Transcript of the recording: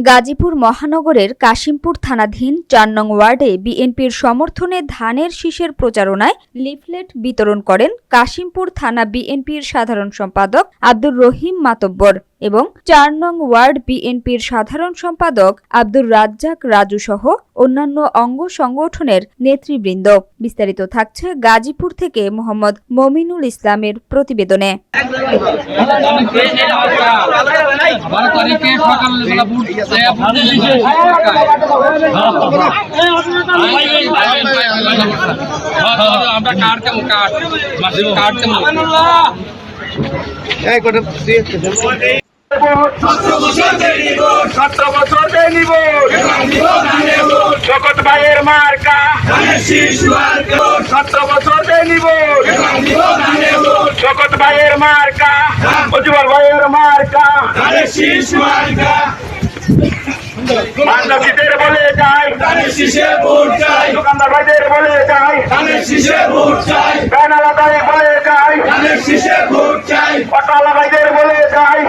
গাজীপুর মহানগরের কাশিমপুর থানাধীন ৪ নং ওয়ার্ডে বিএনপির সমর্থনে ধানের শীষের প্রচারণায় লিফলেট বিতরণ করেন কাশিমপুর থানা বিএনপির সাধারণ সম্পাদক আব্দুর রহিম মাতব্বর এবং ৪ নং ওয়ার্ড বিএনপির সাধারণ সম্পাদক আব্দুর রাজ্জাক রাজু সহ অন্যান্য অঙ্গ সংগঠনের নেতৃবৃন্দ। বিস্তারিত থাকছে গাজীপুর থেকে মোহাম্মদ মমিনুল ইসলামের প্রতিবেদনে। শকত ভাইয়ের মার্কা 17 বছর নিব, শকত ভাইয়ের মার্কা, উজ্জ্বল ভাইয়ের মার্কা, বাংলাদেশের বলে যাই, দোকানদার ভাইদের বলে যাই, ব্যানার আদায় বলে যাই, পটালা ভাইদের বলে যাই।